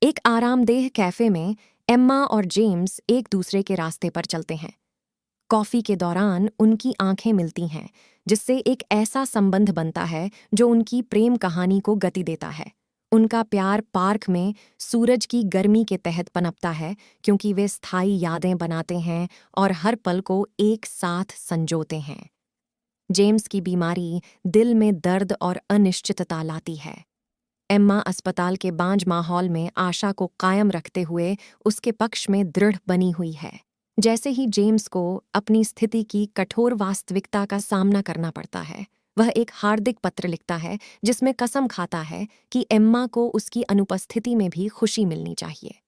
एक आरामदेह कैफे में एम्मा और जेम्स एक दूसरे के रास्ते पर चलते हैं। कॉफी के दौरान उनकी आंखें मिलती हैं, जिससे एक ऐसा संबंध बनता है जो उनकी प्रेम कहानी को गति देता है। उनका प्यार पार्क में सूरज की गर्मी के तहत पनपता है, क्योंकि वे स्थायी यादें बनाते हैं और हर पल को एक साथ संजोते हैं। जेम्स की बीमारी दिल में दर्द और अनिश्चितता लाती है। एम्मा अस्पताल के बांझ माहौल में आशा को कायम रखते हुए उसके पक्ष में दृढ़ बनी हुई है। जैसे ही जेम्स को अपनी स्थिति की कठोर वास्तविकता का सामना करना पड़ता है, वह एक हार्दिक पत्र लिखता है जिसमें कसम खाता है कि एम्मा को उसकी अनुपस्थिति में भी खुशी मिलनी चाहिए।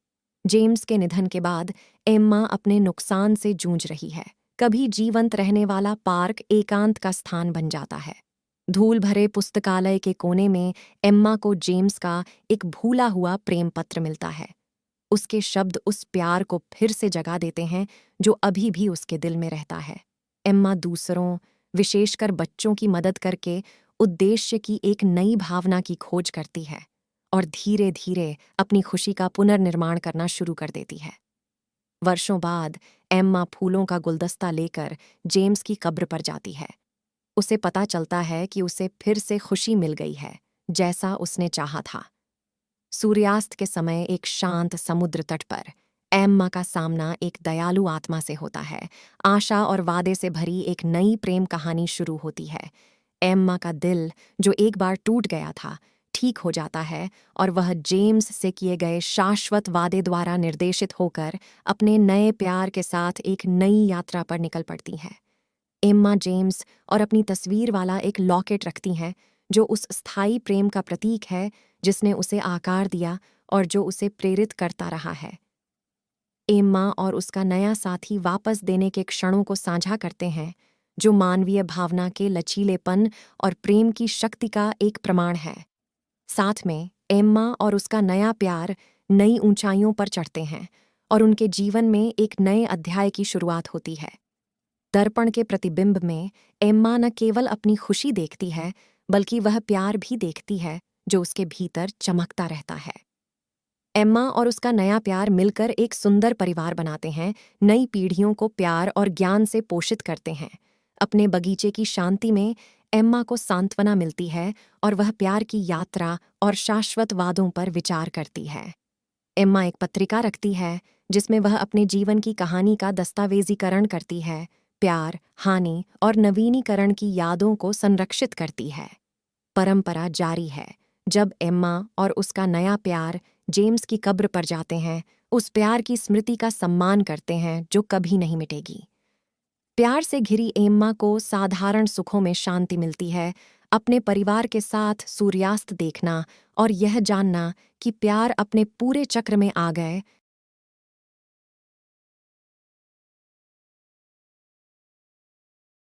जेम्स के निधन के बाद एम्मा अपने नुकसान से जूझ रही है। कभी जीवंत रहने वाला पार्क एकांत का स्थान बन जाता है। धूल भरे पुस्तकालय के कोने में एम्मा को जेम्स का एक भूला हुआ प्रेम पत्र मिलता है। उसके शब्द उस प्यार को फिर से जगा देते हैं जो अभी भी उसके दिल में रहता है। एम्मा दूसरों, विशेषकर बच्चों की मदद करके उद्देश्य की एक नई भावना की खोज करती है और धीरे धीरे अपनी खुशी का पुनर्निर्माण करना शुरू कर देती है। वर्षों बाद एम्मा फूलों का गुलदस्ता लेकर जेम्स की कब्र पर जाती है। उसे पता चलता है कि उसे फिर से खुशी मिल गई है, जैसा उसने चाहा था। सूर्यास्त के समय एक शांत समुद्र तट पर एम्मा का सामना एक दयालु आत्मा से होता है। आशा और वादे से भरी एक नई प्रेम कहानी शुरू होती है। एम्मा का दिल, जो एक बार टूट गया था, ठीक हो जाता है और वह जेम्स से किए गए शाश्वत वादे द्वारा निर्देशित होकर अपने नए प्यार के साथ एक नई यात्रा पर निकल पड़ती है। एम्मा जेम्स और अपनी तस्वीर वाला एक लॉकेट रखती हैं, जो उस स्थायी प्रेम का प्रतीक है जिसने उसे आकार दिया और जो उसे प्रेरित करता रहा है। एम्मा और उसका नया साथी वापस देने के क्षणों को साझा करते हैं, जो मानवीय भावना के लचीलेपन और प्रेम की शक्ति का एक प्रमाण है। साथ में एम्मा और उसका नया प्यार नई ऊंचाइयों पर चढ़ते हैं और उनके जीवन में एक नए अध्याय की शुरुआत होती है। दर्पण के प्रतिबिंब में एम्मा न केवल अपनी खुशी देखती है, बल्कि वह प्यार भी देखती है जो उसके भीतर चमकता रहता है। एम्मा और उसका नया प्यार मिलकर एक सुंदर परिवार बनाते हैं, नई पीढ़ियों को प्यार और ज्ञान से पोषित करते हैं। अपने बगीचे की शांति में एम्मा को सांत्वना मिलती है और वह प्यार की यात्रा और शाश्वत वादों पर विचार करती है। एम्मा एक पत्रिका रखती है जिसमें वह अपने जीवन की कहानी का दस्तावेजीकरण करती है, प्यार, हानि और नवीनीकरण की यादों को संरक्षित करती है। परंपरा जारी है। जब एम्मा और उसका नया प्यार जेम्स की कब्र पर जाते हैं, उस प्यार की स्मृति का सम्मान करते हैं जो कभी नहीं मिटेगी। प्यार से घिरी एम्मा को साधारण सुखों में शांति मिलती है। अपने परिवार के साथ सूर्यास्त देखना और यह जानना कि प्यार अपने पूरे चक्र में आ गए,